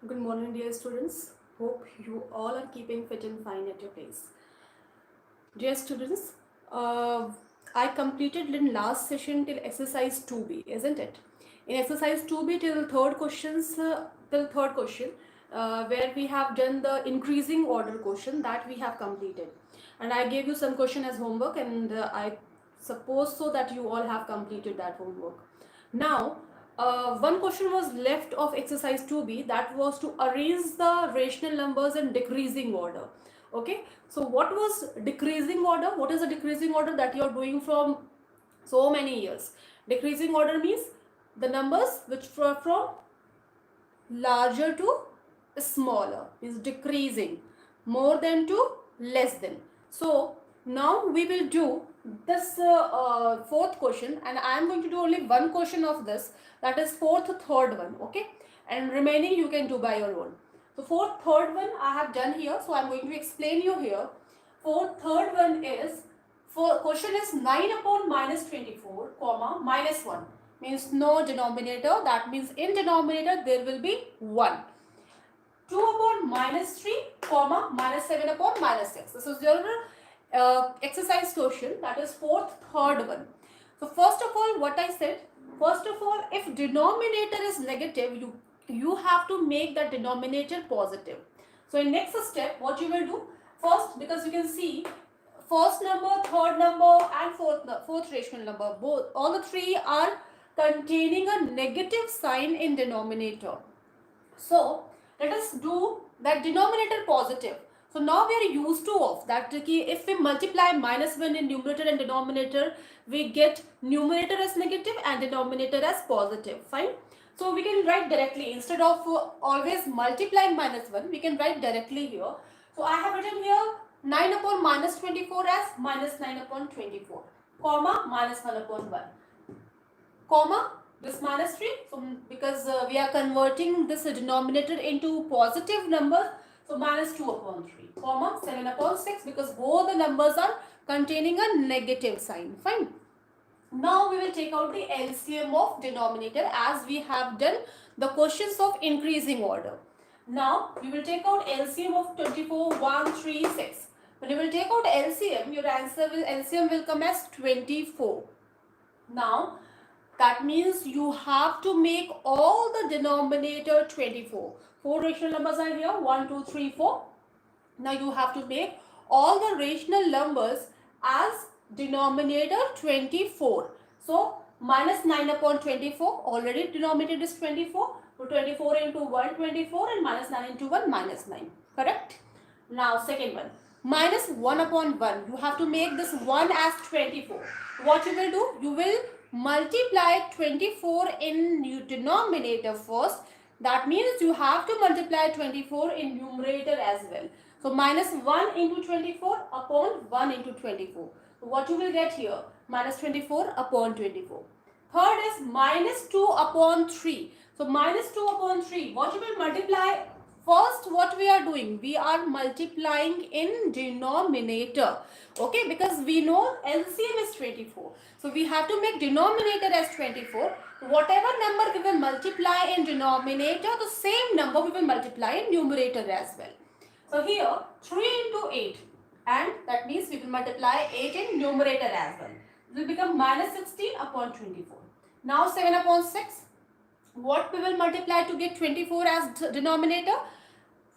Good morning, dear students. Hope you all are keeping fit and fine at your place. Dear students, I completed in last session till exercise 2B, isn't it? In exercise 2B till third question, where we have done the increasing order question that we have completed, and I gave you some question as homework, and I suppose so that you all have completed that homework. Now, one question was left of exercise 2B, that was to arrange the rational numbers in decreasing order. Okay, so what was decreasing order? What is the decreasing order that you are doing from so many years? Decreasing order means the numbers which were from larger to smaller, is decreasing, more than to less than. So now we will do this fourth question, and I am going to do only one question of this, that is fourth third one. Okay, and remaining you can do by your own. So fourth third one I have done here, so I am going to explain you here. Fourth third one is, for question is 9 upon minus 24 comma minus 1, means no denominator, that means in denominator there will be 1. 2 upon minus 3 comma minus 7 upon minus 6. This is your exercise question, that is fourth third one. So first of all, what I said, first of all, if denominator is negative, you have to make the denominator positive. So in next step, what you will do, first, because you can see first number, third number and fourth rational number, both all the three are containing a negative sign in denominator. So let us do that denominator positive. So now we are used to of that if we multiply minus 1 in numerator and denominator, we get numerator as negative and denominator as positive. Fine. So we can write directly, instead of always multiplying minus 1, we can write directly here. So I have written here 9 upon minus 24 as minus 9 upon 24, comma minus 1 upon 1, comma this minus 3. So because we are converting this denominator into positive numbers, so minus 2 upon 3, comma 7 upon 6, because both the numbers are containing a negative sign. Fine. Now we will take out the LCM of denominator, as we have done the questions of increasing order. Now we will take out LCM of 24, 1, 3, 6. When you will take out LCM, your LCM will come as 24. Now that means you have to make all the denominator 24. 4 rational numbers are here, 1, 2, 3, 4. Now you have to make all the rational numbers as denominator 24. So minus 9 upon 24, already denominator is 24. So 24 into 1, 24, and minus 9 into 1, minus 9. Correct? Now second one, minus 1 upon 1. You have to make this 1 as 24. What you will do? You will multiply 24 in denominator first. That means you have to multiply 24 in numerator as well. So minus 1 into 24 upon 1 into 24. So what you will get here? Minus 24 upon 24. Third is minus 2 upon 3. So minus 2 upon 3. What you will multiply? First, what we are doing? We are multiplying in denominator. Okay, because we know LCM is 24. So we have to make denominator as 24. Whatever number we will multiply in denominator, the same number we will multiply in numerator as well. So here 3 into 8, and that means we will multiply 8 in numerator as well. It will become minus 16 upon 24. Now 7 upon 6. What we will multiply to get 24 as denominator?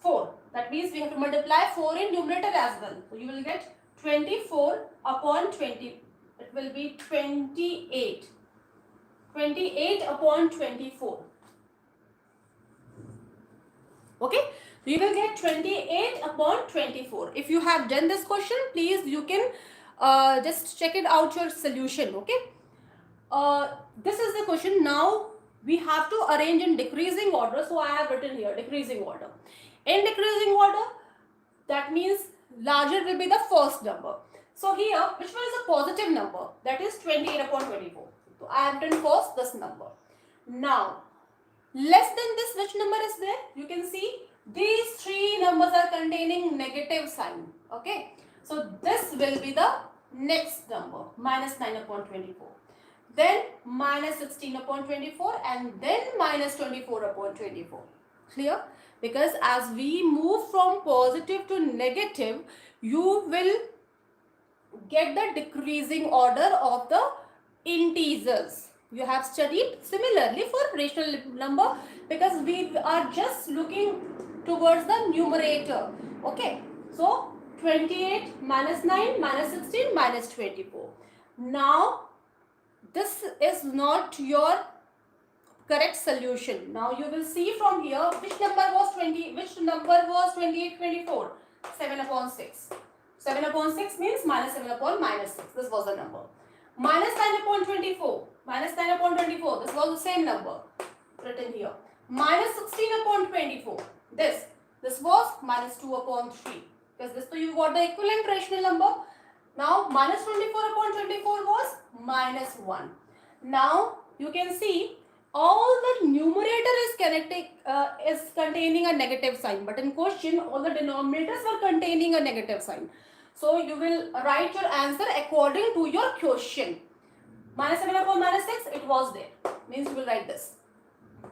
4. That means we have to multiply 4 in numerator as well. So you will get 24 upon 20. It will be 28. 28 upon 24. Okay. So you will get 28 upon 24. If you have done this question, please you can just check it out your solution. Okay. This is the question. Now we have to arrange in decreasing order. So I have written here decreasing order. In decreasing order, that means larger will be the first number. So here, which one is a positive number? That is 28 upon 24. So I have written first this number. Now, less than this, which number is there? You can see these three numbers are containing negative sign. Okay. So this will be the next number, minus 9 upon 24. Then minus 16 upon 24, and then minus 24 upon 24. Clear? Because as we move from positive to negative, you will get the decreasing order of the integers. You have studied similarly for rational number, because we are just looking towards the numerator. Okay, so 28 minus 9 minus 16 minus 24. Now this is not your correct solution. Now you will see from here which number was 28, 24. 7 upon 6. 7 upon 6 means minus 7 upon minus 6. This was the number. Minus 9 upon 24. Minus 9 upon 24. This was the same number written here. Minus 16 upon 24. This was minus 2 upon 3. Because this, so you got the equivalent rational number. Now minus 24 upon 24 was minus 1. Now you can see all the numerator is containing a negative sign, but in question all the denominators were containing a negative sign. So you will write your answer according to your question. Minus 7 upon minus 6, it was there. Means you will write this.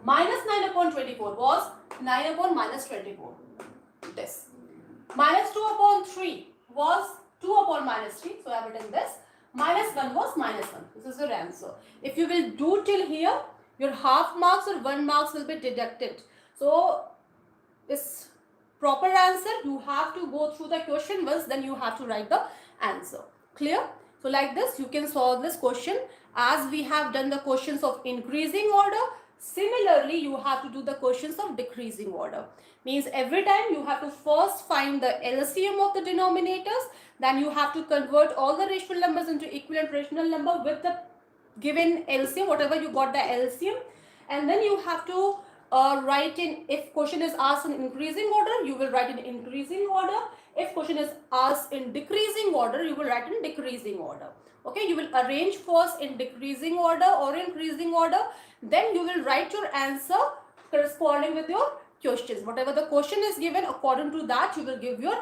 Minus 9 upon 24 was 9 upon minus 24. This. Minus 2 upon 3 was 2 upon minus 3. So I have written this. Minus 1 was minus 1. This is your answer. If you will do till here, your half marks or 1 marks will be deducted. So this proper answer, you have to go through the question once, then you have to write the answer. Clear? So like this, you can solve this question as we have done the questions of increasing order. Similarly, you have to do the questions of decreasing order. Means every time you have to first find the LCM of the denominators, then you have to convert all the rational numbers into equivalent rational number with the given LCM, whatever you got the LCM, and then you have to write in, if question is asked in increasing order, you will write in increasing order. If question is asked in decreasing order, you will write in decreasing order. Okay, you will arrange first in decreasing order or increasing order, then you will write your answer corresponding with your questions. Whatever the question is given, according to that you will give your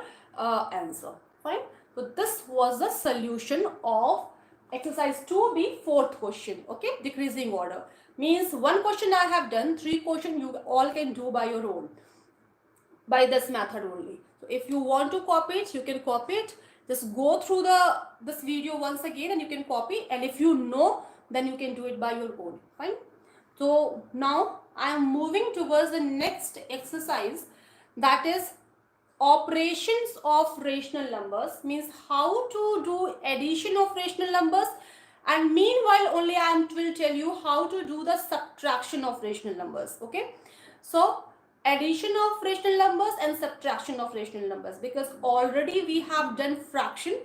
answer. Fine. So this was the solution of exercise 2b, fourth question. Okay, decreasing order means one question I have done, 3 questions you all can do by your own, by this method only. So if you want to copy it, you can copy it. Just go through this video once again and you can copy, and if you know, then you can do it by your own. Fine. So now I am moving towards the next exercise, that is operations of rational numbers, means how to do addition of rational numbers, and meanwhile only I will tell you how to do the subtraction of rational numbers. Okay, so addition of rational numbers and subtraction of rational numbers, because already we have done fraction,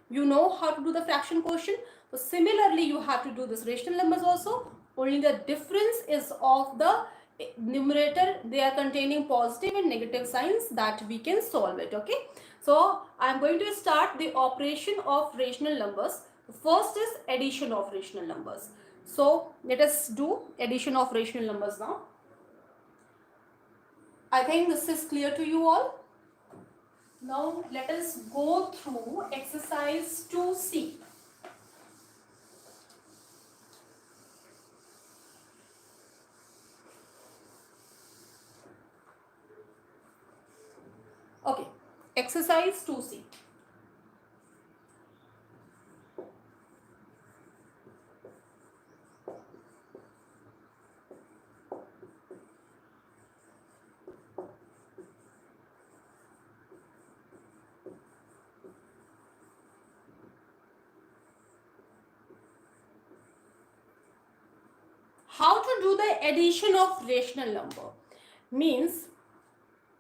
you know how to do the fraction question. So similarly you have to do this rational numbers also, only the difference is of the numerator, they are containing positive and negative signs, that we can solve it. Okay, so I am going to start the operation of rational numbers. First is addition of rational numbers. So let us do addition of rational numbers now. I think this is clear to you all. Now let us go through exercise 2C. Okay, exercise 2C. How to do the addition of rational number? Means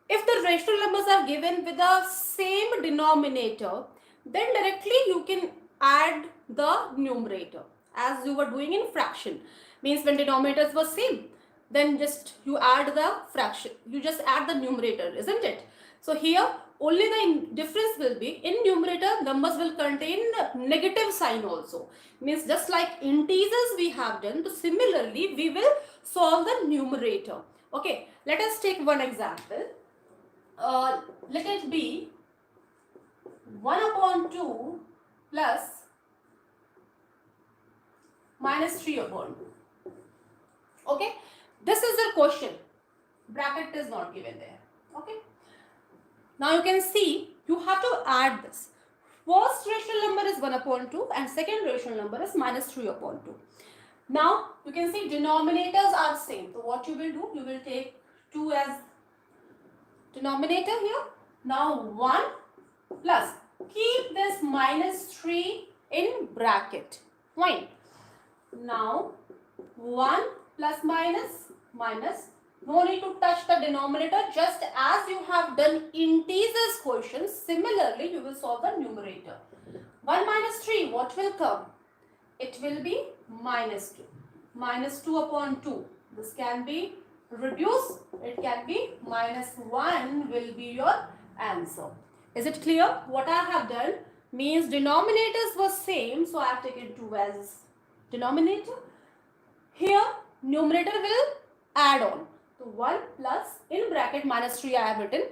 if the rational numbers are given with the same denominator, then directly you can add the numerator as you were doing in fraction. Means when denominators were same, then just you add the fraction, you just add the numerator, isn't it? So here only the difference will be in numerator, numbers will contain negative sign also. Means just like integers we have done, so similarly we will solve the numerator. Okay, let us take one example. Let it be 1 upon 2 plus minus 3 upon 2. Okay, this is the question. bracket is not given there. Okay. Now you can see you have to add this. First rational number is 1 upon 2 and second rational number is minus 3 upon 2. Now you can see denominators are same. So what you will do, you will take 2 as denominator here. Now 1 plus, keep this minus 3 in bracket. Fine. Now 1 plus minus minus. No need to touch the denominator. Just as you have done integers question, similarly you will solve the numerator. 1 minus 3, what will come? It will be minus 2. Minus 2 upon 2. This can be reduced. It can be minus 1 will be your answer. Is it clear? What I have done means denominators were same. So I have taken 2 as denominator. Here numerator will add on. So 1 plus in bracket minus 3 I have written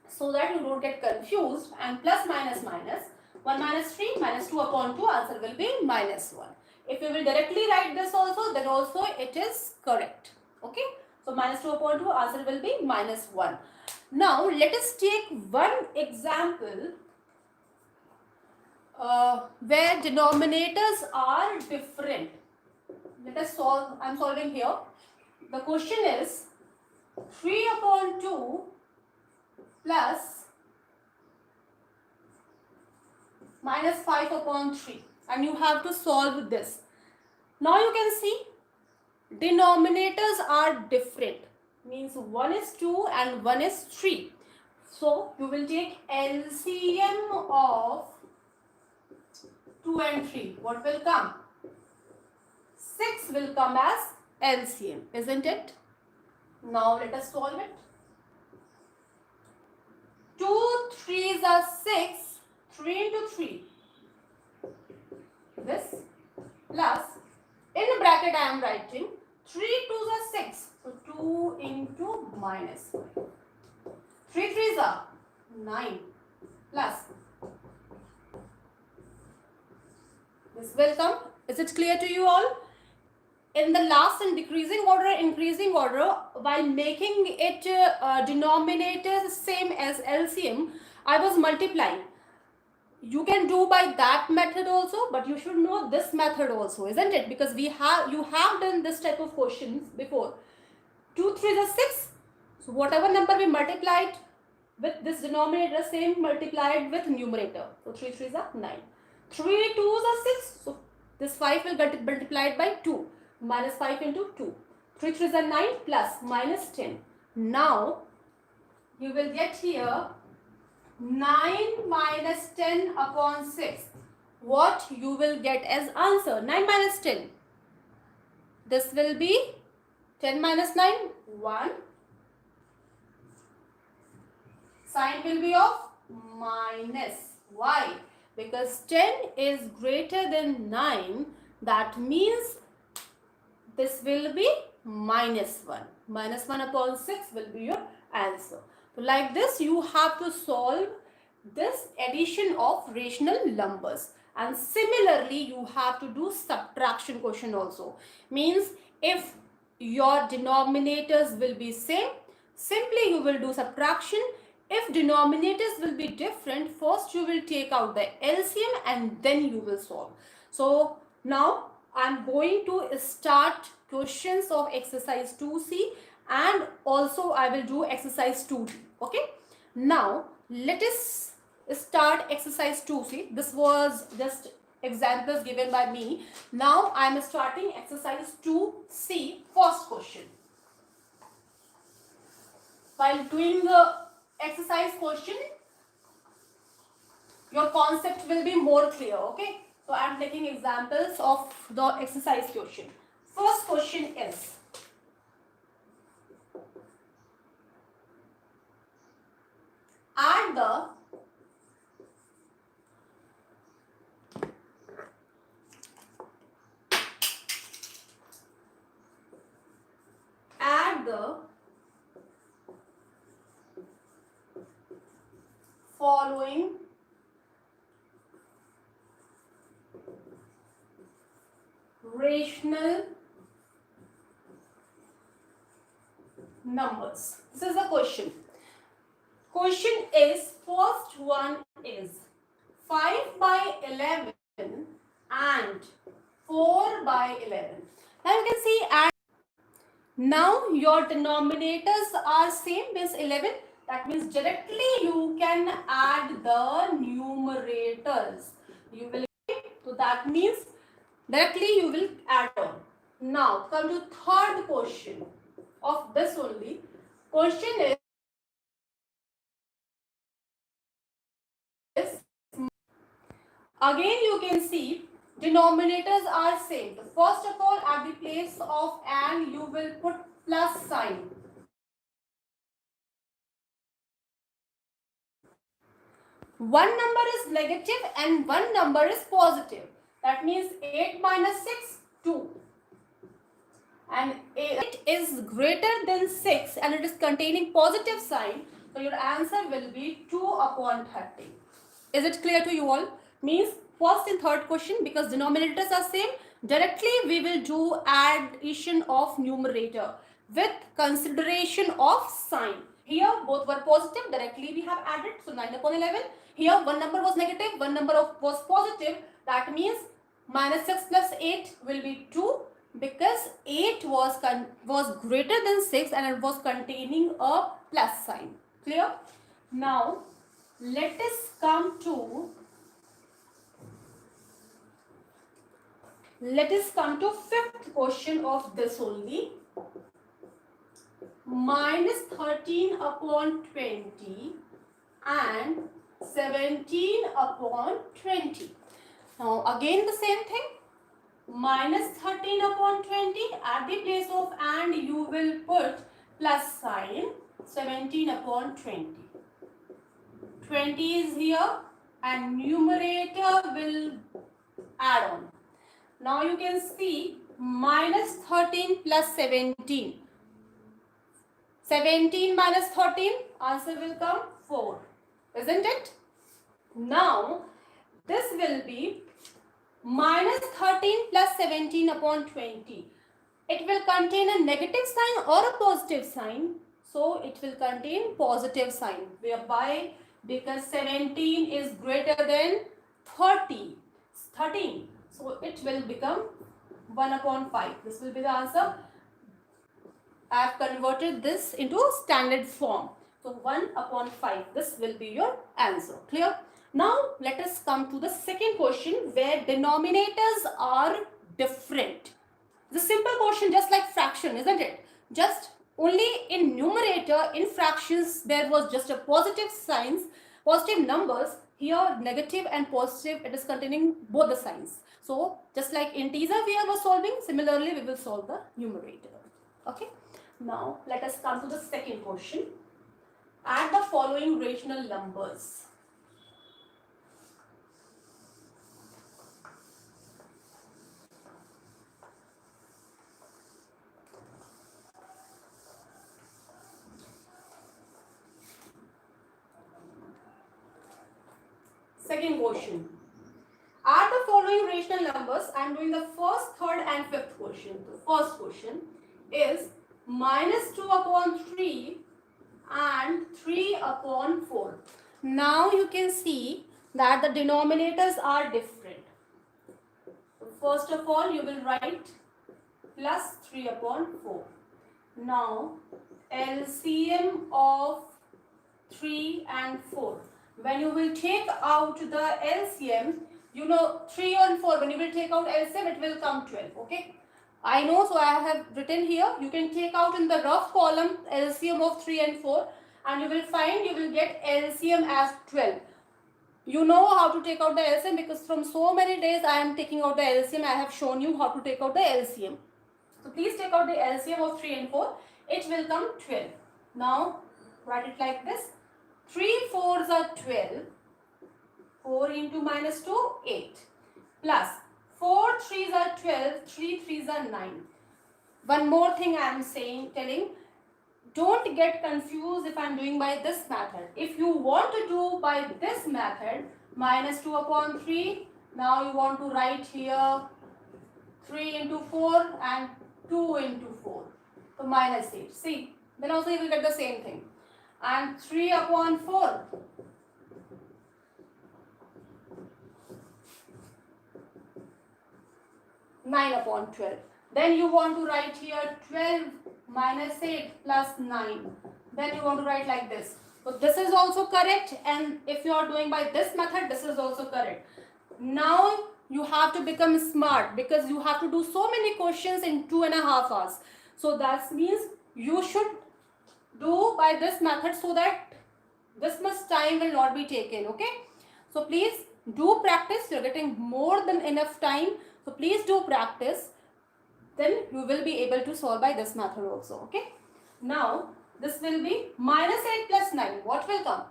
so that you don't get confused, and plus minus minus 1 minus 3 minus 2 upon 2, answer will be minus 1. If you will directly write this also, then also it is correct. Okay. So minus 2 upon 2, answer will be minus 1. Now let us take one example where denominators are different. Let us solve. I am solving here. The question is 3 upon 2 plus minus 5 upon 3, and you have to solve this. Now you can see denominators are different, means one is 2 and one is 3. So you will take LCM of 2 and 3. What will come? 6 will come as LCM, isn't it? Now let us solve it. 2 3s are 6, 3 into 3. This plus, in the bracket I am writing 3 2s are 6. So 2 into minus 5. 3 3s are 9 plus. This will come. Is it clear to you all? In the last and decreasing order, increasing order, while making it denominators same as LCM, I was multiplying. You can do by that method also, but you should know this method also, isn't it? Because you have done this type of questions before. 2 3 is 6. So whatever number we multiplied with this denominator, same multiplied with numerator. So 3 3 are 9. 3 2s are 6. So this 5 will get multiplied by 2. Minus 5 into 2. 3 3s are 9 plus minus 10. Now you will get here 9 minus 10 upon 6. What you will get as answer? 9 minus 10. This will be 10 minus 9, 1. Sign will be of minus. Why? Because 10 is greater than 9. That means this will be minus 1. Minus 1 upon 6 will be your answer. So like this, you have to solve this addition of rational numbers. And similarly, you have to do subtraction question also. Means if your denominators will be same, simply you will do subtraction. If denominators will be different, first you will take out the LCM and then you will solve. So now I am going to start questions of exercise 2C and also I will do exercise 2D. Okay. Now let us start exercise 2C. This was just examples given by me. Now I am starting exercise 2C, first question. While doing the exercise question, your concept will be more clear. Okay. So I am taking examples of the exercise question. First question is, add the following rational numbers. This is the question. Question is, first one is 5 by 11 and 4 by 11. Now you can see, and now your denominators are same, means 11. That means directly you can add the numerators. You will, so that means directly you will add on. Now come to third question of this only. Question is, again you can see denominators are same. First of all, at the place of and you will put plus sign. One number is negative and one number is positive. That means 8 minus 6, 2. And 8 is greater than 6 and it is containing positive sign. So your answer will be 2 upon 30. Is it clear to you all? Means first and third question, because denominators are same, directly we will do addition of numerator with consideration of sign. Here both were positive, directly we have added, so 9 upon 11. Here one number was negative, one number was positive. That means minus 6 plus 8 will be 2, because 8 was greater than 6 and it was containing a plus sign. Clear? Now let us come to fifth question of this only. Minus 13 upon 20 and 17 upon 20. Now again the same thing. Minus 13 upon 20, at the place of and you will put plus sign. 17 upon 20. 20 is here and numerator will add on. Now you can see minus 13 plus 17. 17 minus 13, answer will come 4. Isn't it? Now this will be minus 13 plus 17 upon 20. It will contain a negative sign or a positive sign. So it will contain positive sign, whereby because 17 is greater than 13. So it will become 1 upon 5. This will be the answer. I have converted this into standard form. So 1 upon 5. This will be your answer. Clear? Now let us come to the second question where denominators are different. It's a simple question, just like fraction, isn't it? Just only in numerator, in fractions, there was just a positive signs, positive numbers. Here negative and positive, it is containing both the signs. So just like integer we are solving, similarly we will solve the numerator. Okay. Now let us come to the second question. Add the following rational numbers. Second question. Add the following rational numbers. I am doing the first, third and fifth question. The first question is minus 2 upon 3 and 3 upon 4. Now you can see that the denominators are different. First of all, you will write plus 3 upon 4. Now LCM of 3 and 4. When you will take out the LCM, you know 3 and 4, when you will take out LCM, it will come 12. Okay, I know, so I have written here. You can take out in the rough column LCM of 3 and 4 and you will find, you will get LCM as 12. You know how to take out the LCM because from so many days I am taking out the LCM. I have shown you how to take out the LCM. So please take out the LCM of 3 and 4. It will come 12. Now write it like this. 3 4s are 12. 4 into minus 2, 8. Plus 4 3s are 12. 3 3s are 9. One more thing I am telling. Don't get confused if I am doing by this method. If you want to do by this method, minus 2 upon 3. Now you want to write here 3 into 4 and 2 into 4. So minus 8. See, then also you will get the same thing. And 3 upon 4. 9 upon 12. Then you want to write here 12 minus 8 plus 9. Then you want to write like this. So this is also correct, and if you are doing by this method, this is also correct. Now you have to become smart because you have to do so many questions in 2.5 hours. So that means you should do by this method so that this much time will not be taken. Okay, so please do practice. You're getting more than enough time, so please do practice. Then you will be able to solve by this method also. Okay, now this will be minus 8 plus 9. What will come?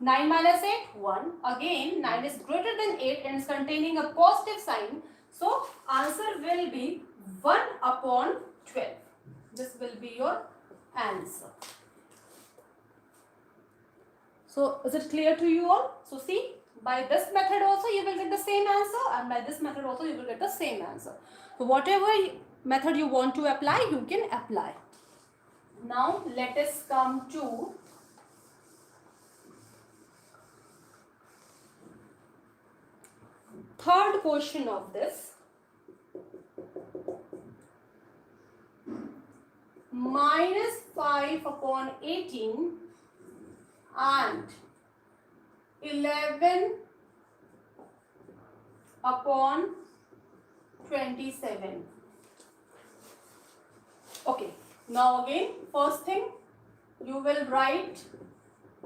9 minus 8, 1. Again, 9 is greater than 8 and is containing a positive sign. So, answer will be 1 upon 12. This will be your answer. So, is it clear to you all? So, see, by this method also you will get the same answer, and by this method also you will get the same answer. So, whatever method you want to apply, you can apply. Now, let us come to third question of this. Minus 5 upon 18 and 11 upon 27. Okay, now again, first thing, you will write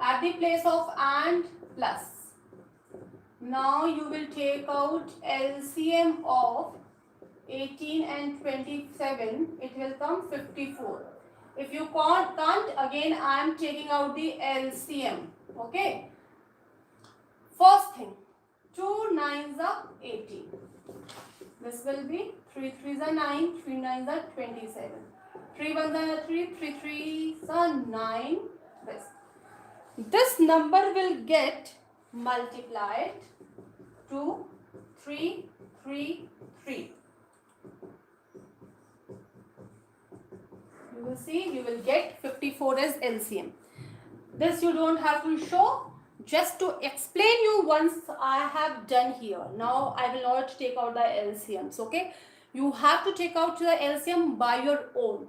at the place of and plus. Now you will take out LCM of 18 and 27. It will come 54. If you can't, again I am taking out the LCM. Okay. First thing, 2 9s are 18. This will be 3 3s are 9, 3 9s are 27. 3 1s are 3, 3 3s are 9. This number will get multiplied to 3 3 3. You will see, you will get 54 as LCM. This you don't have to show. Just to explain you once I have done here. Now I will not take out the LCMs. Okay, you have to take out the LCM by your own.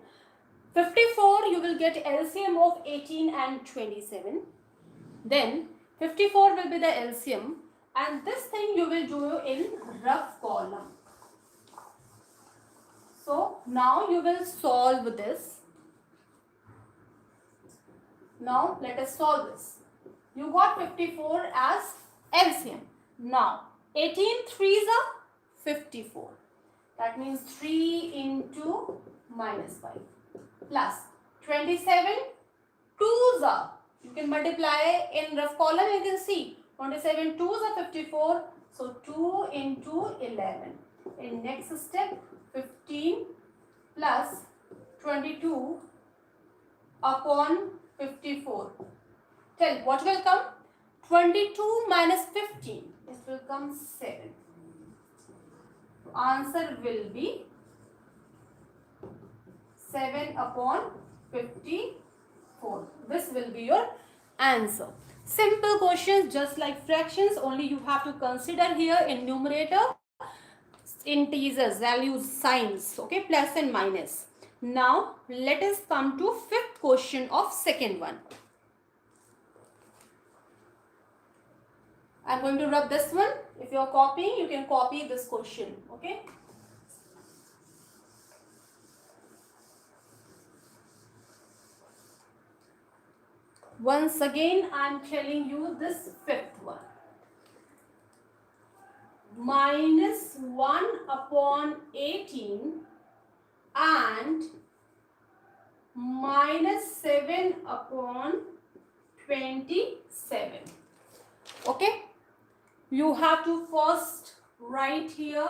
54 you will get LCM of 18 and 27. Then 54 will be the LCM, and this thing you will do in rough column. So now you will solve this. Now let us solve this. You got 54 as LCM. Now 18 3s are 54. That means 3 into minus 5 plus 27 2s are. You can multiply in rough column. You can see 27 2s are 54. So 2 into 11. In next step, 15 plus 22 upon 54. Tell what will come? 22 minus 15. This will come 7. Answer will be 7 upon 54. This will be your answer. Simple questions just like fractions, only you have to consider here in numerator integers, values, signs, okay, plus and minus. Now let us come to fifth question of second one. I'm going to rub this one. If you are copying, you can copy this question, okay. Once again, I am telling you this fifth one. Minus 1 upon 18 and minus 7 upon 27. Okay. You have to first write here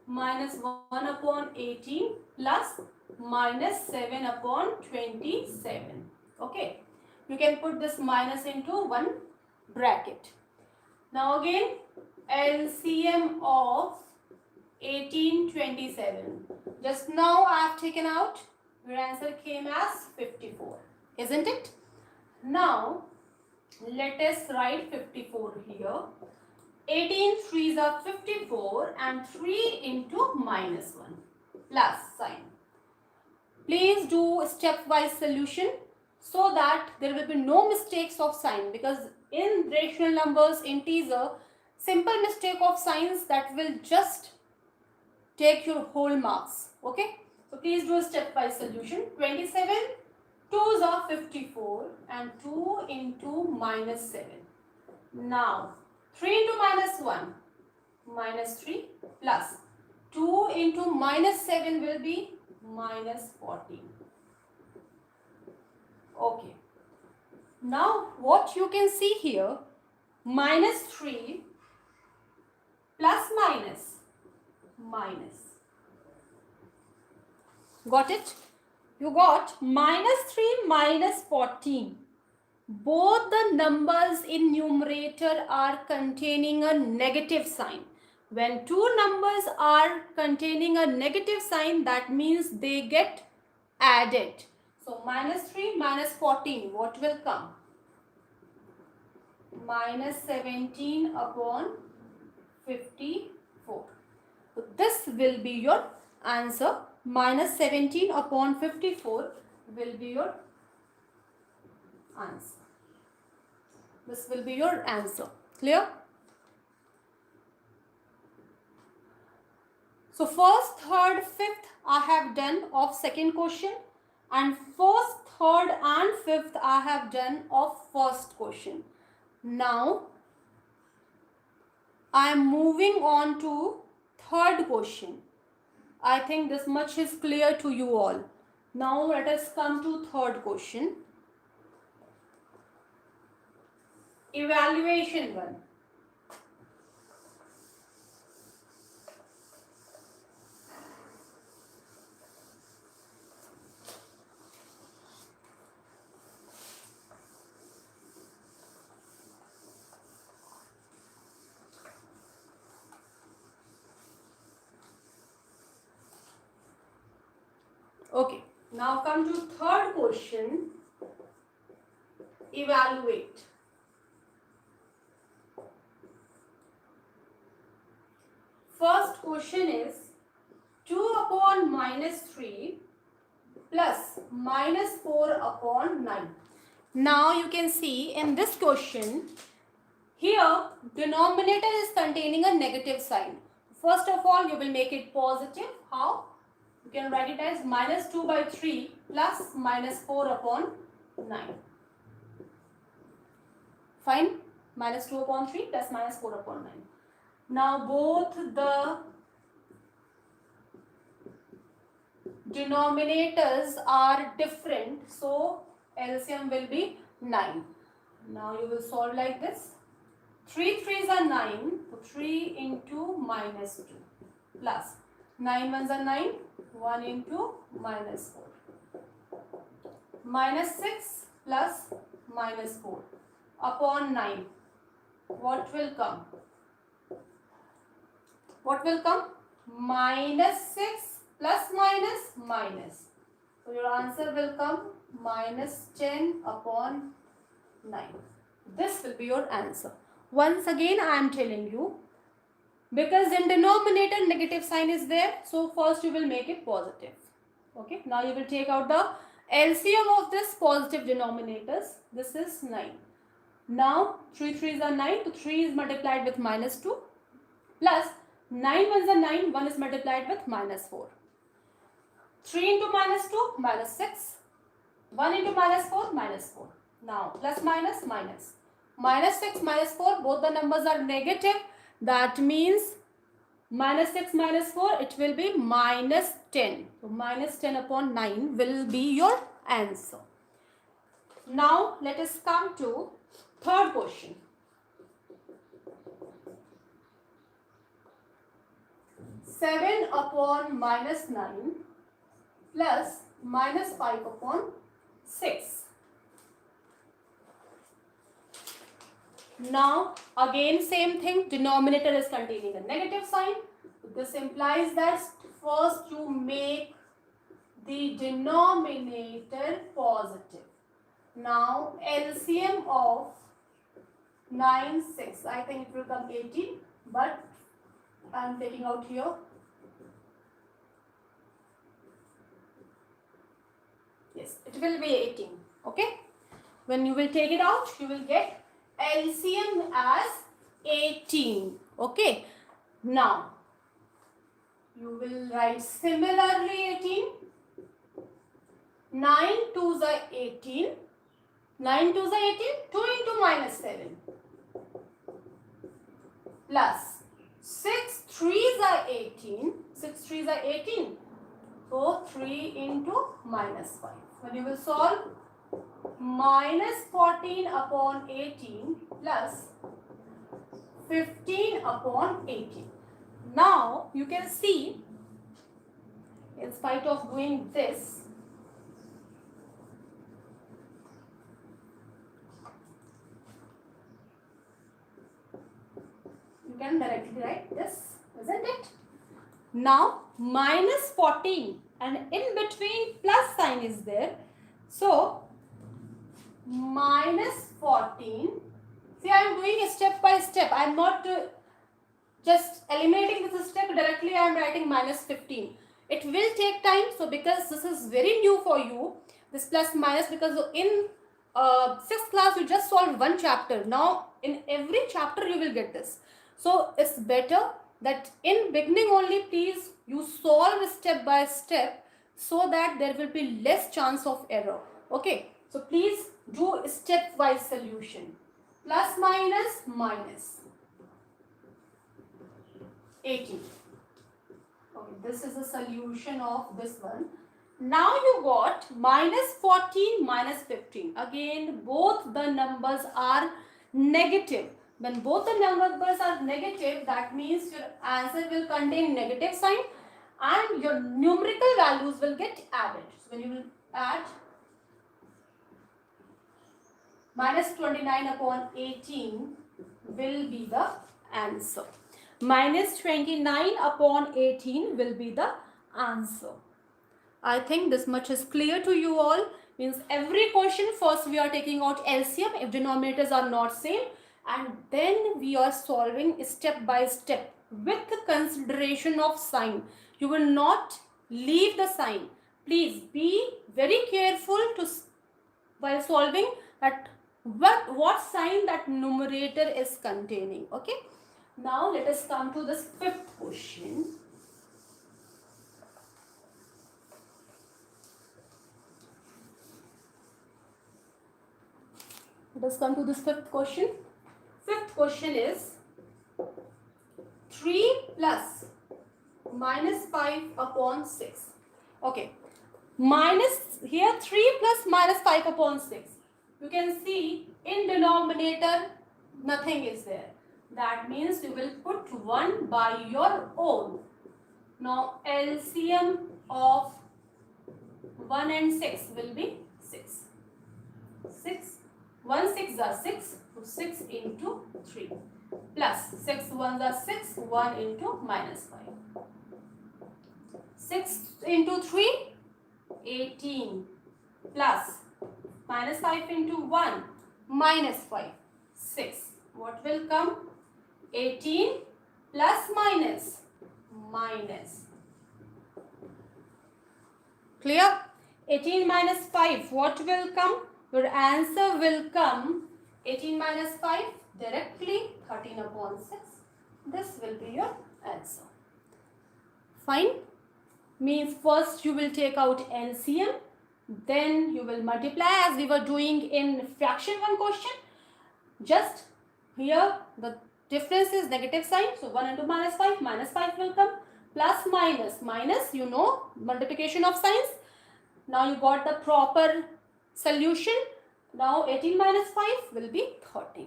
minus 1 upon 18 plus minus 7 upon 27. Okay. You can put this minus into one bracket. Now again, LCM of 18 27. Just now I have taken out Your answer came as 54, isn't it? Now, let us write 54 here. 18 threes are 54 and 3 into minus 1 plus sign. Please do stepwise solution so that there will be no mistakes of sign, because in rational numbers, integer, simple mistake of signs that will just take your whole marks. Okay, so please do a stepwise solution. 27 2s are 54 and 2 into minus 7. Now 3 into minus 1 minus 3 plus 2 into minus 7 will be minus 14. Okay. Now what you can see here, minus 3 plus minus. Got it? You got minus 3 minus 14. Both the numbers in numerator are containing a negative sign. When two numbers are containing a negative sign, that means they get added. So minus 3 minus 14, what will come? Minus 17 upon 54. So this will be your answer. Minus 17 upon 54 will be your answer. This will be your answer. Clear? So first, third, fifth I have done of second question, and first, third and fifth I have done of first question. Now I am moving on to third question. I think this much is clear to you all. Now let us come to third question. Evaluation 1. Okay, now come to third question. Evaluate. First question is 2 upon minus 3 plus minus 4 upon 9. Now you can see in this question, here denominator is containing a negative sign. First of all, you will make it positive. How? You can write it as minus 2 by 3 plus minus 4 upon 9. Fine? Minus 2 upon 3 plus minus 4 upon 9. Now both the denominators are different, so LCM will be 9. Now you will solve like this. 3 3s are 9, so 3 into minus 2 plus 9 ones are 9, 1 into minus 4. Minus 6 plus minus 4 upon 9. What will come? What will come? Minus 6 plus minus. So your answer will come minus 10 upon 9. This will be your answer. Once again I am telling you, because in denominator negative sign is there, so first you will make it positive. Okay, now you will take out the LCM of this positive denominators. This is 9. Now 3 3s are 9, so 3 is multiplied with minus 2 plus 9 ones are 9, 1 is multiplied with minus 4. 3 into minus 2, minus 6. 1 into minus 4, minus 4. Now plus minus, minus. Minus 6, minus 4, both the numbers are negative. That means minus 6, minus 4, it will be minus 10. So minus 10 upon 9 will be your answer. Now let us come to third question. Seven upon minus 9 plus minus 5 upon 6. Now again same thing, denominator is containing a negative sign. This implies that first you make the denominator positive. Now LCM of 9, 6. I think it will come 18, but I am taking out here. Yes, it will be 18. Okay. When you will take it out, you will get LCM as 18. Okay. Now, you will write similarly 18. 9 2s are 18. 9 2s are 18. 2 into minus 7. Plus 6 3s are 18. 6 3s are 18. So 3 into minus 5. When you will solve, minus 14 upon 18 plus 15 upon 18. Now you can see, in spite of doing this, you can directly write this, isn't it? Now minus 14 and in between plus sign is there. So minus 14. See, I am doing it step by step. I am not just eliminating this step directly. I am writing minus 15. It will take time. So because this is very new for you, this plus minus, because in 6th class you just solved one chapter. Now in every chapter you will get this. So it's better that in beginning only please you solve step by step, so that there will be less chance of error. Okay. So please do stepwise solution. Plus minus minus 18. Okay, this is a solution of this one. Now you got minus 14 minus 15. Again, both the numbers are negative. When both the numbers are negative, that means your answer will contain negative sign and your numerical values will get added. So when you will add minus 29 upon 18 will be the answer. Minus 29 upon 18 will be the answer. I think this much is clear to you all. Means every question first we are taking out LCM if denominators are not same, and then we are solving step by step with the consideration of sign. You will not leave the sign. Please be very careful to while solving that what sign that numerator is containing. Okay. Now let us come to this 5th question. Let us come to this 5th question. 5th question is 3 plus minus 5 upon 6. Okay. Minus here 3 plus minus 5 upon 6. You can see in denominator nothing is there. That means you will put 1 by your own. Now LCM of 1 and 6 will be 6. 6. 1 6 are 6. So 6 into 3 plus 6 1s are 6. 1 into minus 5. 6 into 3 18 plus minus 5 into 1 minus 5 6. What will come? 18 plus minus minus. Clear? 18 minus 5, what will come? Your answer will come 18 minus 5 directly 13 upon 6. This will be your answer. Fine? Means first you will take out LCM, then you will multiply as we were doing in fraction 1 question. Just here the difference is negative sign. So 1 into minus 5 will come. Plus minus, minus, you know, multiplication of signs. Now you got the proper solution. Now 18 minus 5 will be 13.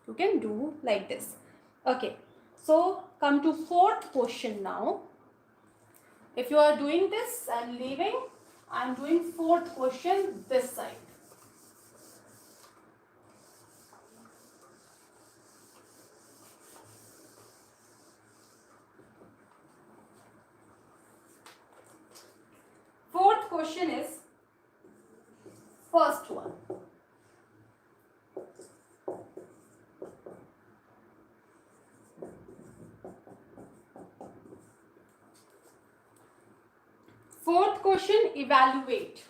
You can do like this. Okay. So come to 4th question now. If you are doing this and leaving, I am doing 4th question this side. Fourth first one. Fourth question, evaluate.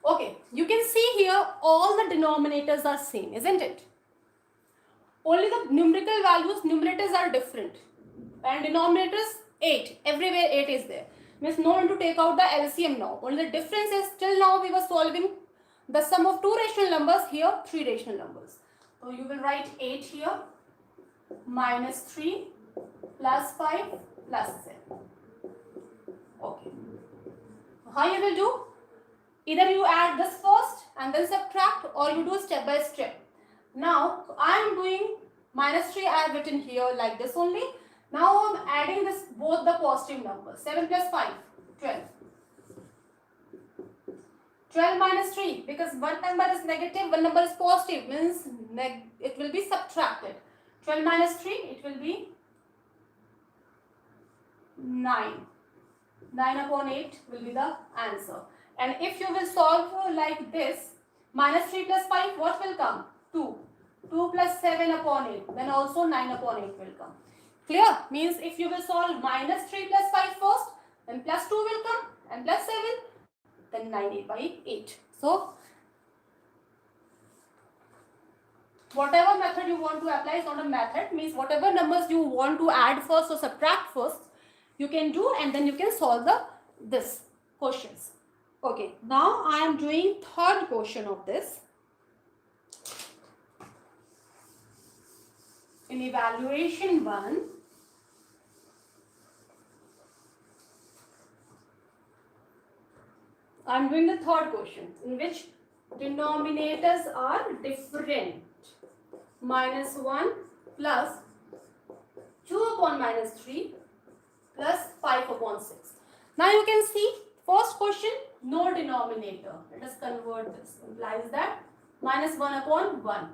Okay, you can see here all the denominators are same, isn't it? Only the numerical values, numerators are different. And denominators 8. Everywhere 8 is there. Means no one to take out the LCM now. Only the difference is till now we were solving the sum of 2 rational numbers, here 3 rational numbers. So you will write 8 here, minus 3 plus 5 plus 7. Okay. How you will do? Either you add this first and then subtract, or you do step by step. Now I am doing minus 3, I have written here like this only. Now I am adding this both the positive numbers. 7 plus 5, 12. 12 minus 3, because one number is negative, one number is positive, means it will be subtracted. 12 minus 3, it will be 9. 9 upon 8 will be the answer. And if you will solve like this, minus 3 plus 5, what will come? 2. 2 plus 7 upon 8, then also 9 upon 8 will come. Clear? Means if you will solve minus 3 plus 5 first, then plus 2 will come, and plus 7, then 9 by 8. So, whatever method you want to apply is not a method, means whatever numbers you want to add first or subtract first, you can do, and then you can solve this questions. Okay, now I am doing third question of this. In evaluation 1, I am doing the third question in which denominators are different. Minus 1 plus 2 upon minus 3 plus 5 upon 6. Now you can see first question, no denominator. Let us convert this. Implies that minus 1 upon 1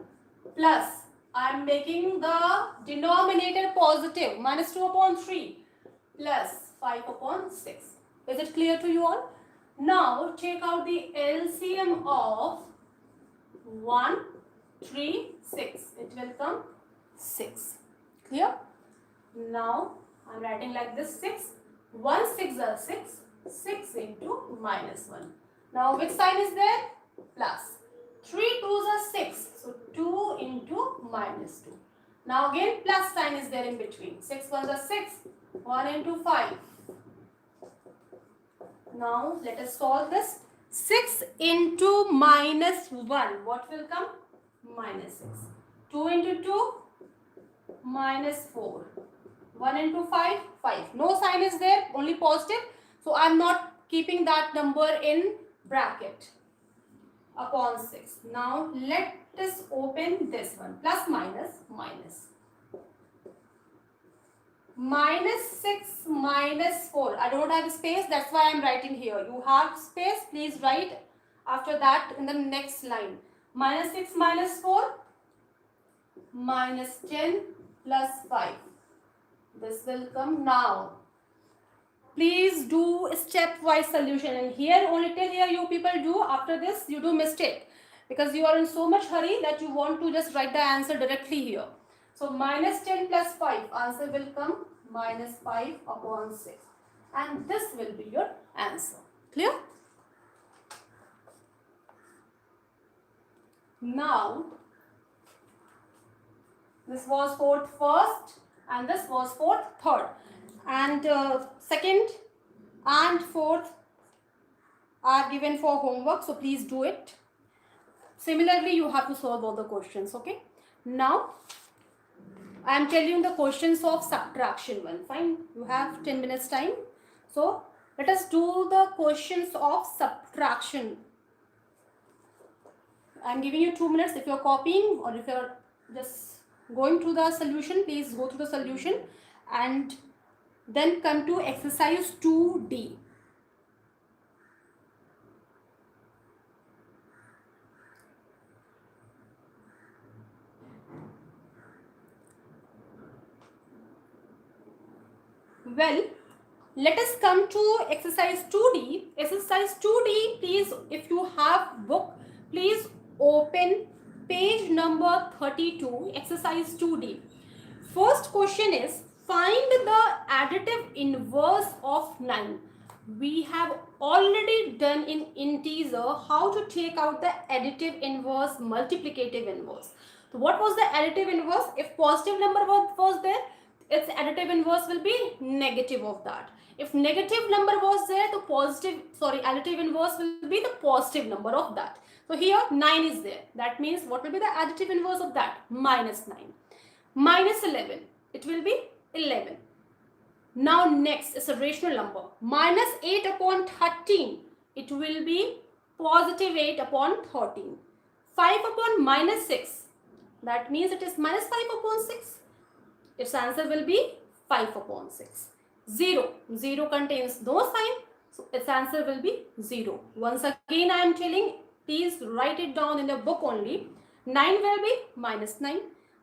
plus I am making the denominator positive, minus 2 upon 3 plus 5 upon 6. Is it clear to you all? Now take out the LCM of 1, 3, 6. It will come 6. Clear? Now I am writing like this 6. 1 6 are 6. 6 into minus 1. Now which sign is there? Plus. 3 2s are 6. So 2 into minus 2. Now again plus sign is there in between. 6 1s are 6. 1 into 5. Now let us solve this. 6 into minus 1. What will come? Minus 6. 2 into 2. Minus 4. 1 into 5. 5. No sign is there. Only positive. So I am not keeping that number in bracket. Upon 6. Now let us open this one. Plus minus minus. Minus 6 minus 4. I don't have space. That's why I am writing here. You have space. Please write after that in the next line. Minus 6 minus 4. Minus 10 plus 5. This will come now. Please do stepwise solution. And here, only till here you people do. After this, you do mistake. Because you are in so much hurry that you want to just write the answer directly here. So, minus 10 plus 5. Answer will come minus 5 upon 6. And this will be your answer. Clear? Now, this was fourth first and this was fourth third. And second and fourth are given for homework. So, please do it. Similarly, you have to solve all the questions. Okay. Now, I am telling you the questions of subtraction one. Fine. You have 10 minutes time. So, let us do the questions of subtraction. I am giving you 2 minutes. If you are copying or if you are just going through the solution, please go through the solution and then come to exercise 2D. Well, let us come to exercise 2D. Exercise 2D, please, if you have book, please open page number 32, exercise 2D. First question is, find the additive inverse of 9. We have already done in integer how to take out the additive inverse, multiplicative inverse. So what was the additive inverse? If positive number was there, its additive inverse will be negative of that. If negative number was there, the additive inverse will be the positive number of that. So here 9 is there. That means what will be the additive inverse of that? Minus 9. Minus 11. It will be 11. Now next is a rational number. Minus 8 upon 13. It will be positive 8 upon 13. 5 upon minus 6. That means it is minus 5 upon 6. Its answer will be 5 upon 6. 0. 0 contains no sign. So its answer will be 0. Once again I am telling, please write it down in the book only. 9 will be minus 9.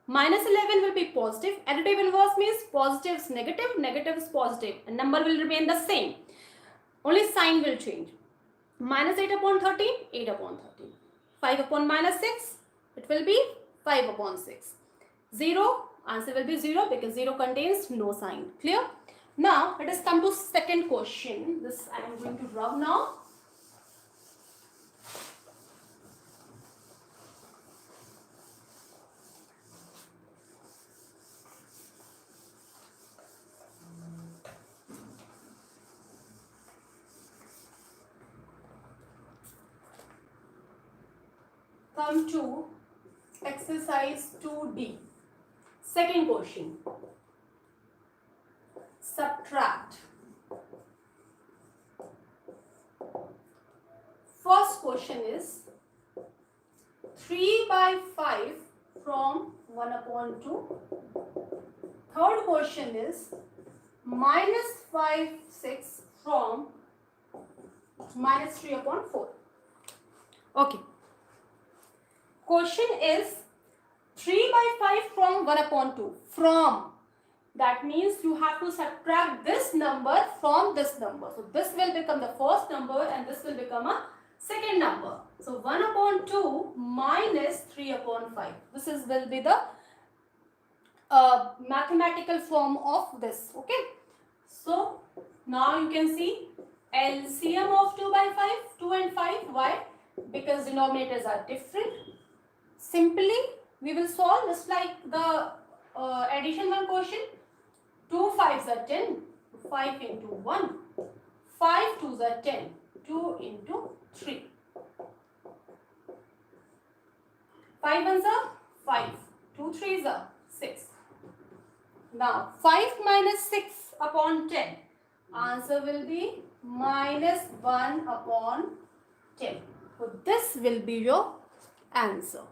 Minus 11 will be positive. Additive inverse means positive is negative, negative is positive. And number will remain the same. Only sign will change. Minus 8 upon 13, 8 upon 13. 5 upon minus 6, it will be 5 upon 6. 0, answer will be 0 because 0 contains no sign. Clear? Now, let us come to second question. This I am going to rub now. Come to exercise 2D. Second question. Subtract. First question is 3 by 5 from 1 upon 2. Third question is minus 5, 6 from minus 3 upon 4. Okay. Question is 3 by 5 from 1 upon 2. From. That means you have to subtract this number from this number. So this will become the first number and this will become a second number. So 1 upon 2 minus 3 upon 5. This will be the mathematical form of this. Okay. So now you can see LCM of 2 by 5, 2 and 5. Why? Because denominators are different. Simply we will solve just like the addition one question. 2 5s are 10. 5 into 1. 5 2s are 10. 2 into 3. 5 1s are 5. 2 3s are 6. Now 5 minus 6 upon 10. Answer will be minus 1 upon 10. So this will be your answer.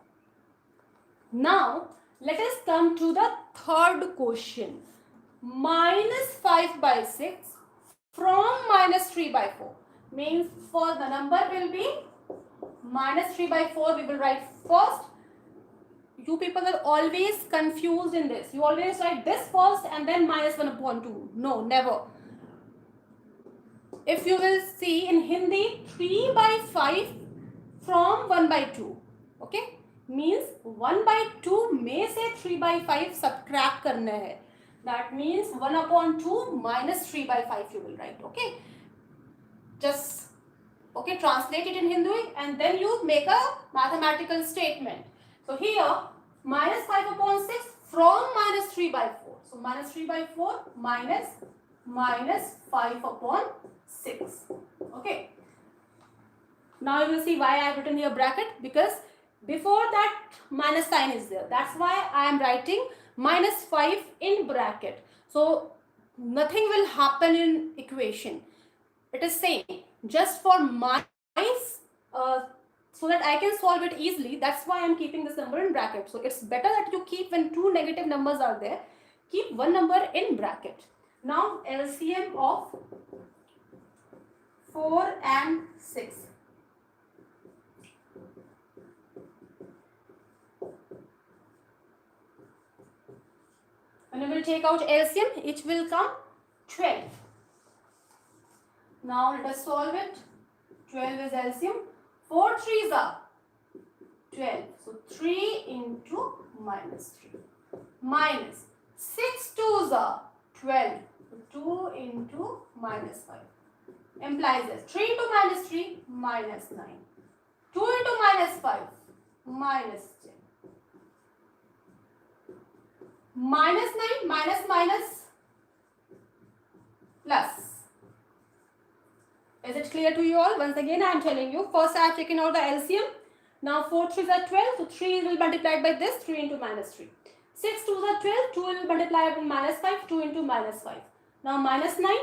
Now let us come to the third question. Minus 5 by 6 from minus 3 by 4. Means for the number will be minus 3 by 4 we will write first. You people are always confused in this. You always write this first and then minus 1 upon 2. No, never. If you will see in Hindi, 3 by 5 from 1 by 2. Okay? Means 1 by 2 में से 3 by 5 subtract करना है. That means 1 upon 2 minus 3 by 5 you will write. Okay? Just translate it in Hindi and then you make a mathematical statement. So here minus 5 upon 6 from minus 3 by 4. So minus 3 by 4 minus 5 upon 6. Okay. Now you will see why I have written here bracket, because before that minus sign is there. That's why I am writing minus 5 in bracket. So nothing will happen in equation. It is same. Just for my so that I can solve it easily. That's why I am keeping this number in bracket. So it's better that you keep, when two negative numbers are there, keep one number in bracket. Now LCM of 4 and 6. When we will take out LCM, it will come 12. Now let us solve it. 12 is LCM. 4 3s are 12. So 3 into minus 3. Minus 6 2s are 12. So 2 into minus 5. Implies this. 3 into minus 3, minus 9. 2 into minus 5, minus 10. Minus 9, minus minus, plus. Is it clear to you all? Once again I am telling you. First I have taken out the LCM. Now 4 3s are 12. So 3 will be multiplied by this. 3 into minus 3. 6 2s are 12. 2 will multiply by minus 5. 2 into minus 5. Now minus 9.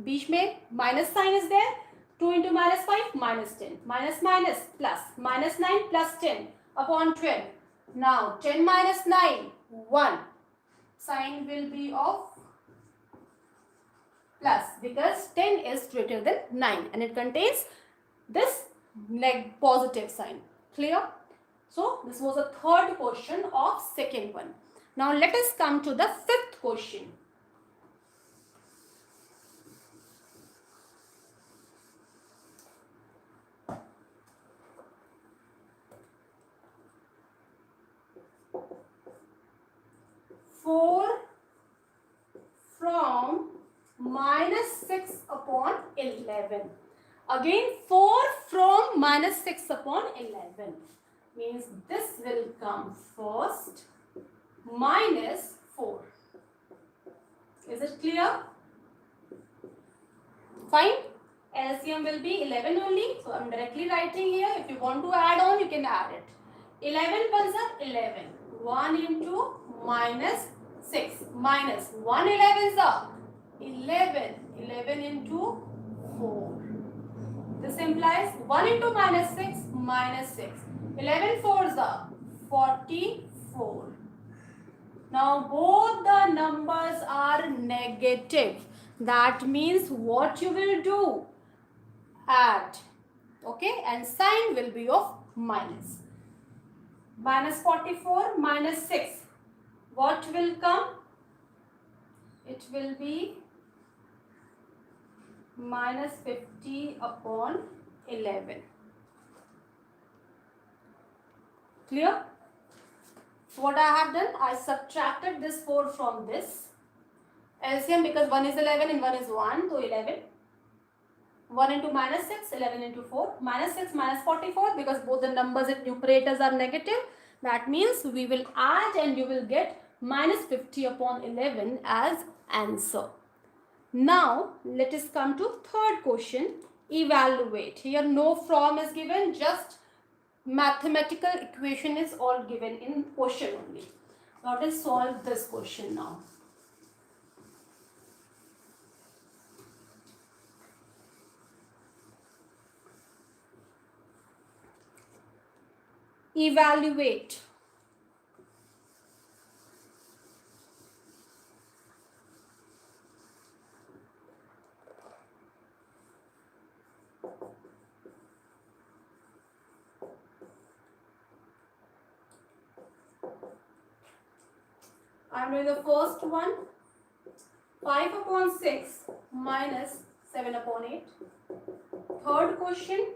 बीच में minus sign is there. 2 into minus 5, minus 10. Minus minus plus. Minus 9 plus 10 upon 12. Now 10 minus 9, 1. Sign will be of plus because 10 is greater than 9 and it contains this positive sign. Clear? So this was the third question of second one. Now let us come to the fifth question. From minus 6 upon 11. Again 4 from minus 6 upon 11. Means this will come first. Minus 4. Is it clear? Fine. LCM will be 11 only. So I am directly writing here. If you want to add on, you can add it. 11 ones are 11. 1 into minus 6 minus 1 11s are 11. 11 into 4. This implies 1 into minus 6 minus 6. 11 4s are 44. Now both the numbers are negative. That means what you will do? Add. Okay, and sign will be of minus. Minus 44 minus 6. What will come? It will be minus 50 upon 11. Clear? So what I have done? I subtracted this 4 from this. LCM because 1 is 11 and 1 is 1. So 11. 1 into minus 6, 11 into 4. Minus 6 minus 44 because both the numbers in numerators are negative. That means we will add and you will get minus 50 upon 11 as answer. Now let us come to third question. Evaluate. Here no from is given, just mathematical equation is all given in question only. Let us solve this question now. Evaluate. I am doing the first one. 5 upon 6 minus 7 upon 8. Third question.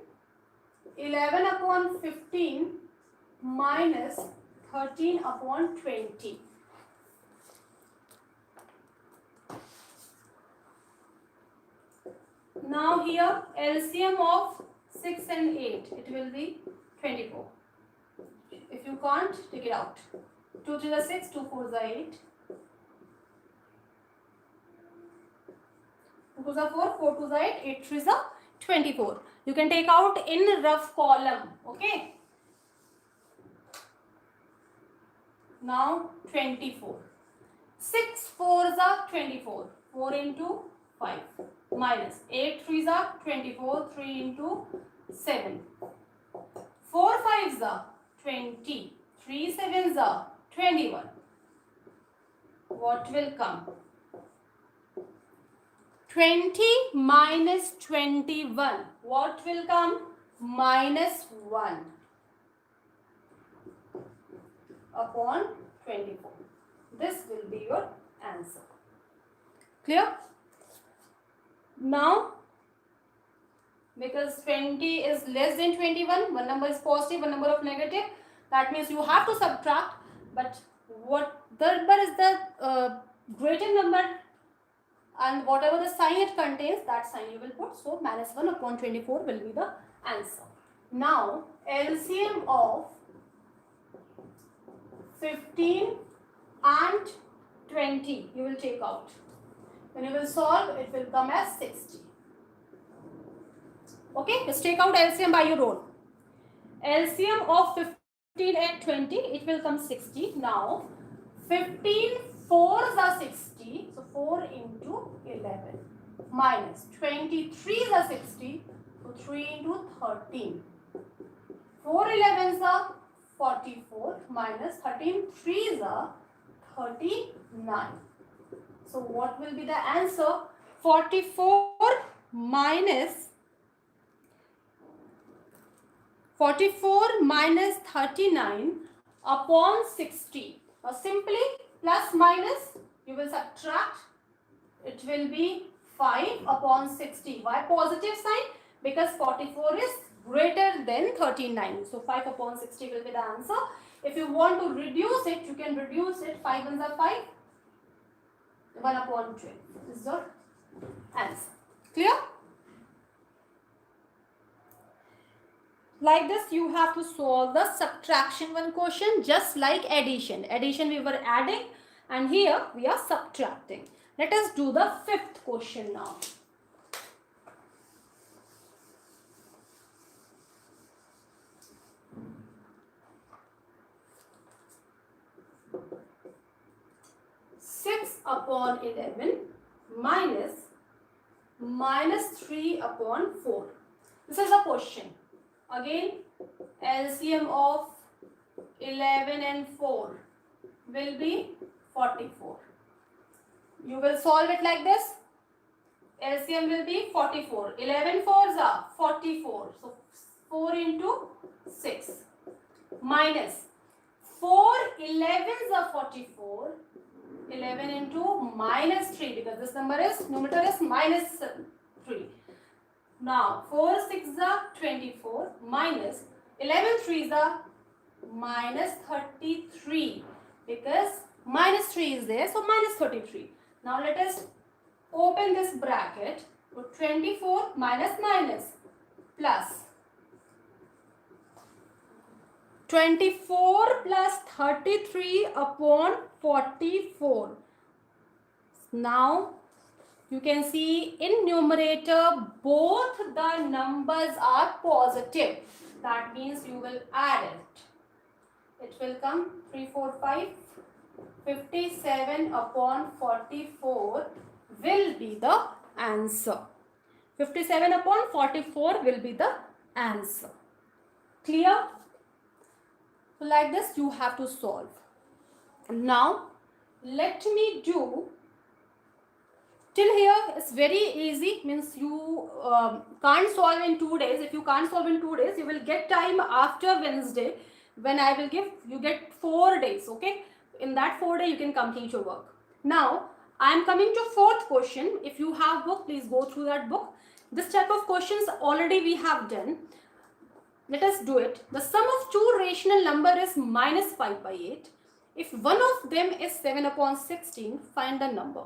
11 upon 15 minus 13 upon 20. Now here LCM of 6 and 8, it will be 24. If you can't, take it out. 2 3 is 6, 2 4 is 8. 2 2 is 4, 4 2 is 8, 8 3 is 24. You can take out in rough column. Okay. Now 24. 6 4s are 24. 4 into 5 minus 8 3s are 24. 3 into 7. 4 5s are 20. 3 7s are 21. What will come? 20 minus 21. What will come? Minus 1 upon 24. This will be your answer. Clear? Now because 20 is less than 21. One number is positive, one number of negative. That means you have to subtract. But what the number is the greater number, and whatever the sign it contains, that sign you will put. So minus 1 upon 24 will be the answer. Now LCM of 15 and 20 you will take out. When you will solve, it will come as 60. Okay, just take out LCM by your own. LCM of 15 and 20, it will come 60. Now 15 4s are 60, so 4 into 11 minus 23s are 60, so 3 into 13. 4 11s are 44 minus 13 3s are 39. So what will be the answer? 44 minus 39 upon 60. Now simply plus minus, you will subtract. It will be 5 upon 60. Why positive sign? Because 44 is greater than 39. So 5 upon 60 will be the answer. If you want to reduce it, you can reduce it. 5 ones are 5. 1 upon 12. This is your answer. Clear? Like this, you have to solve the subtraction one question just like addition. Addition we were adding, and here we are subtracting. Let us do the fifth question now. Upon 11 minus 3 upon 4. This is a question. Again, LCM of 11 and 4 will be 44. You will solve it like this. LCM will be 44. 11 4s are 44. So 4 into 6 minus 4 11s are 44. 11 into minus 3, because this numerator is minus 3. Now 4 6s are 24 minus 11 3s are minus 33, because minus 3 is there, so minus 33. Now let us open this bracket. So 24 minus minus plus 24 plus 33 upon 44. Now you can see in numerator both the numbers are positive. That means you will add it. It will come 3 4 5. 57 upon 44 will be the answer. 57 upon 44 will be the answer. Clear? So like this you have to solve. Now let me do till here. It's very easy, means you can't solve in 2 days. If you can't solve in 2 days, you will get time after Wednesday, when I will give you get 4 days. Okay, in that 4 days you can complete your work. Now I am coming to fourth question. If you have book, please go through that book. This type of questions already we have done. Let us do it. The sum of two rational number is minus 5 by 8. If one of them is 7 upon 16, find the number.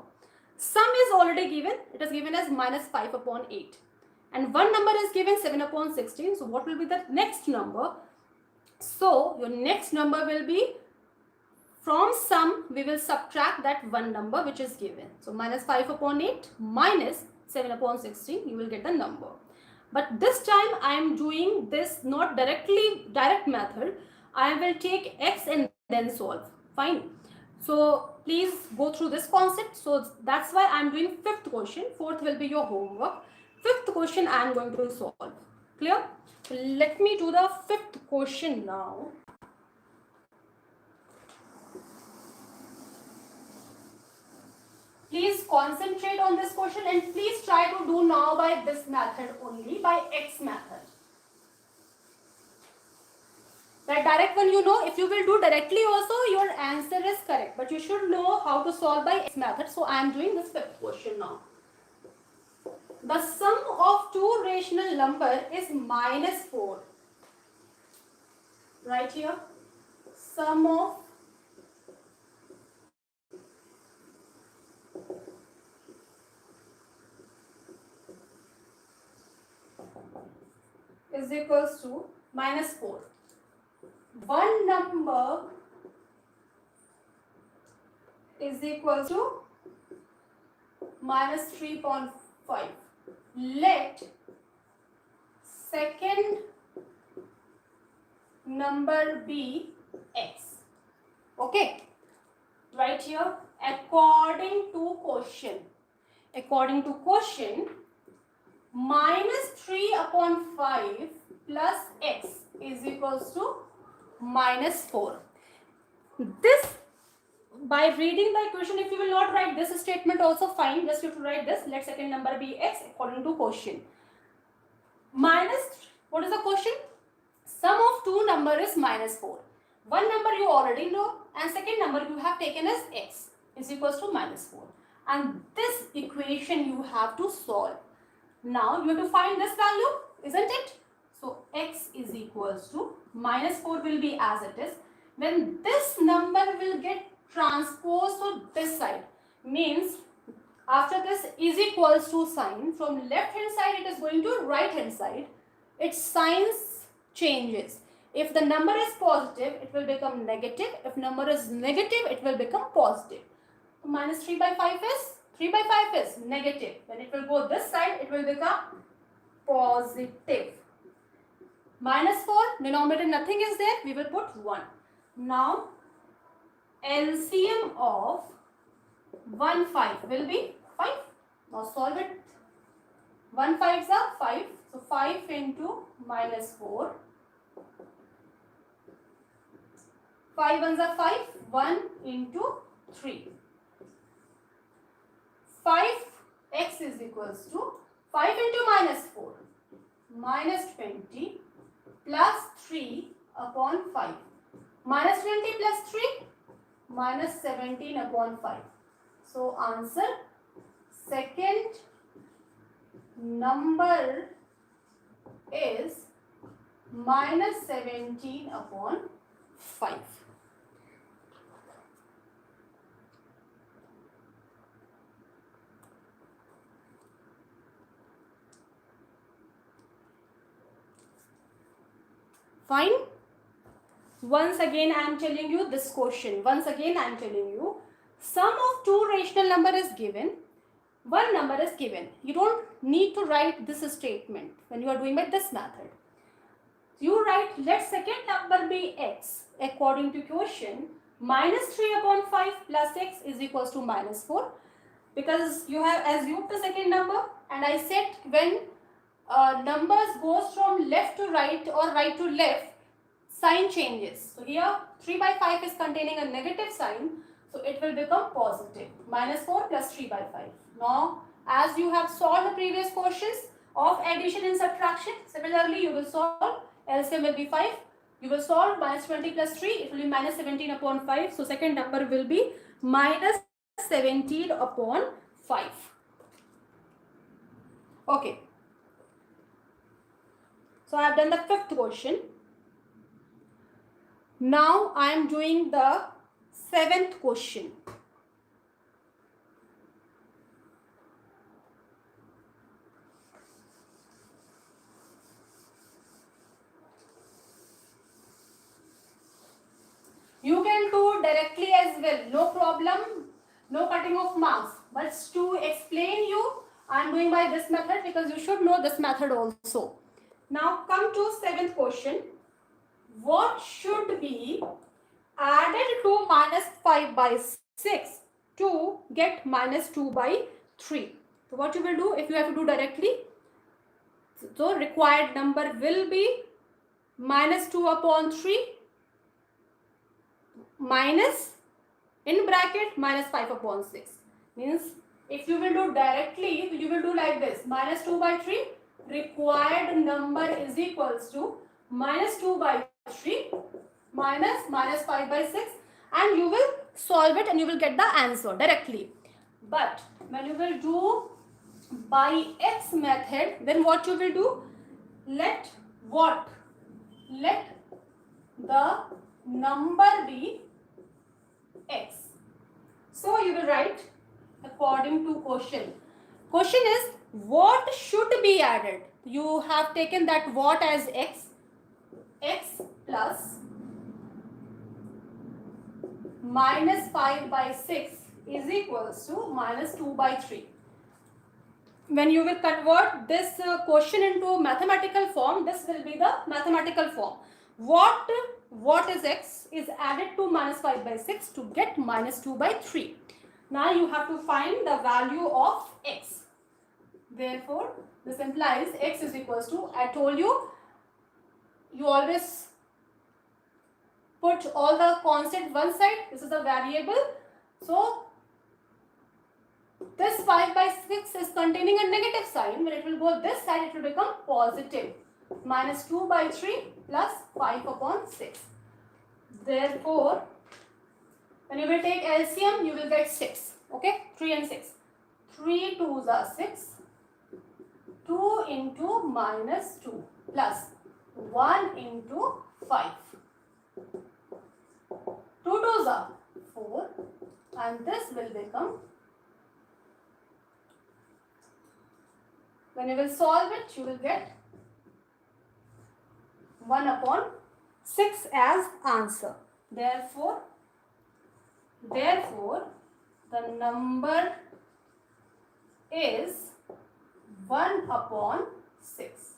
Sum is already given. It is given as minus 5 upon 8. And one number is given 7 upon 16. So what will be the next number? So your next number will be, from sum we will subtract that one number which is given. So minus 5 upon 8 minus 7 upon 16, you will get the number. But this time I am doing this not direct method. I will take x and then solve. Fine. So please go through this concept. So that's why I am doing fifth question. Fourth will be your homework. Fifth question I am going to solve. Clear? Let me do the fifth question now. Please concentrate on this question and please try to do now by this method only, by X method. That direct one, you know, if you will do directly also, your answer is correct. But you should know how to solve by X method. So I am doing this fifth question now. The sum of two rational number is minus 4. Right here, sum of is equals to minus 4. One number is equal to minus 3.5. Let second number be x. Okay. Right here, according to question, minus 3 upon 5 plus x is equals to minus 4. This, by reading the equation, if you will not write this statement also fine, just you have to write this, let second number be x according to question. Minus, what is the question? Sum of two number is minus 4. One number you already know and second number you have taken as x is equals to minus 4. And this equation you have to solve. Now you have to find this value, isn't it? So x is equals to minus 4 will be as it is. When this number will get transposed to this side, means after this is equals to sign, from left hand side it is going to right hand side, its signs changes. If the number is positive, it will become negative. If number is negative, it will become positive. So minus 3 by 5 is? 3 by 5 is negative. When it will go this side, it will become positive. Minus 4, denominator nothing is there, we will put 1. Now, LCM of 1, 5 will be 5. Now solve it. 1 5s are 5. So 5 into minus 4. 5 ones are 5. 1 into 3. 5x is equals to 5 into minus 4. Minus 20 plus 3 upon 5. Minus 20 plus 3. Minus 17 upon 5. So answer, second number is minus 17 upon 5. Fine. Once again I am telling you this question. Sum of two rational number is given. One number is given. You don't need to write this statement when you are doing by this method. You write let second number be x according to question. Minus 3 upon 5 plus x is equals to minus 4. Because you have assumed the second number, and I said when numbers goes from left to right or right to left, sign changes. So here 3 by 5 is containing a negative sign, so it will become positive. Minus 4 plus 3 by 5. Now as you have solved the previous questions of addition and subtraction, similarly you will solve. LCM will be 5. You will solve minus 20 plus 3, it will be minus 17 upon 5. So second number will be minus 17 upon 5. Okay. So I have done the fifth question. Now I am doing the seventh question. You can do directly as well, no problem, no cutting of marks. But to explain you, I am doing by this method because you should know this method also. Now come to seventh question. What should be added to minus 5 by 6 to get minus 2 by 3? So what you will do if you have to do directly? So required number will be minus 2 upon 3 minus in bracket minus 5 upon 6. Means if you will do directly, you will do like this. Minus 2 by 3. Required number is equals to minus 2 by 3 minus 5 by 6, and you will solve it and you will get the answer directly. But when you will do by X method, then what you will do? Let what? Let the number be X. So you will write according to question. Question is what should be added? You have taken that what as X. X plus minus 5 by 6 is equals to minus 2 by 3. When you will convert this question into mathematical form, this will be the mathematical form. What is X is added to minus 5 by 6 to get minus 2 by 3. Now you have to find the value of X. Therefore, this implies X is equals to, I told you, you always put all the constant one side. This is the variable. So this 5 by 6 is containing a negative sign. When it will go this side, it will become positive. Minus 2 by 3 plus 5 upon 6. Therefore, when you will take LCM, you will get 6. Okay, 3 and 6. 3 2s are 6. 2 into minus 2 plus 1 into 5. 2 2s are 4 and this will become, when you will solve it, you will get 1 upon 6 as answer. Therefore, the number is 1 upon 6.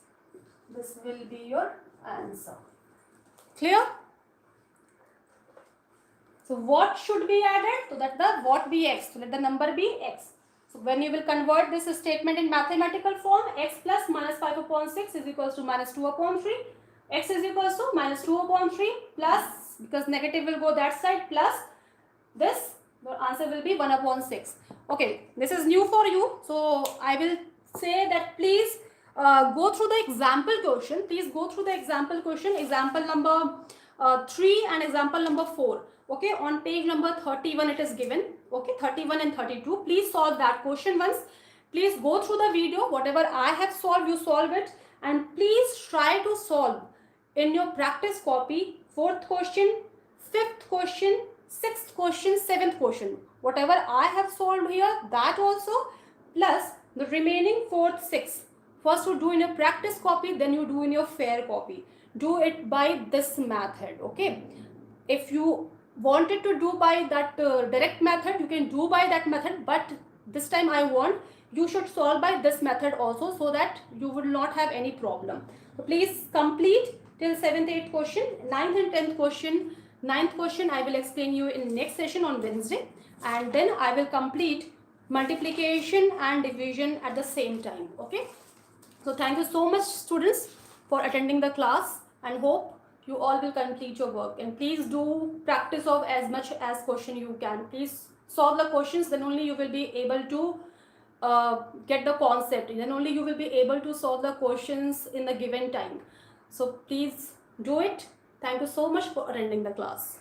This will be your answer. Clear? So what should be added? So that the what be X. So let the number be X. So when you will convert this statement in mathematical form, X plus minus 5 upon 6 is equals to minus 2 upon 3. X is equals to minus 2 upon 3 plus, because negative will go that side, plus this, the answer will be 1 upon 6. Okay, this is new for you. So I will say that please go through the example question. Please go through the example question, example number 3 and example number 4. Okay, on page number 31 it is given. Okay, 31 and 32. Please solve that question once. Please go through the video. Whatever I have solved, you solve it. And please try to solve in your practice copy 4th question, 5th question, 6th question, 7th question. Whatever I have solved here, that also, plus the remaining 4th, 6th. First you do in your practice copy, then you do in your fair copy. Do it by this method. Okay. If you wanted to do by that direct method, you can do by that method, but this time I want you should solve by this method also, so that you will not have any problem. So please complete till 7th, 8th question. 9th and 10th question, 9th question I will explain you in next session on Wednesday, and then I will complete multiplication and division at the same time. Okay, so thank you so much students for attending the class, and hope you all will complete your work. And please do practice of as much as question you can. Please solve the questions, then only you will be able to get the concept, then only you will be able to solve the questions in the given time. So please do it. Thank you so much for attending the class.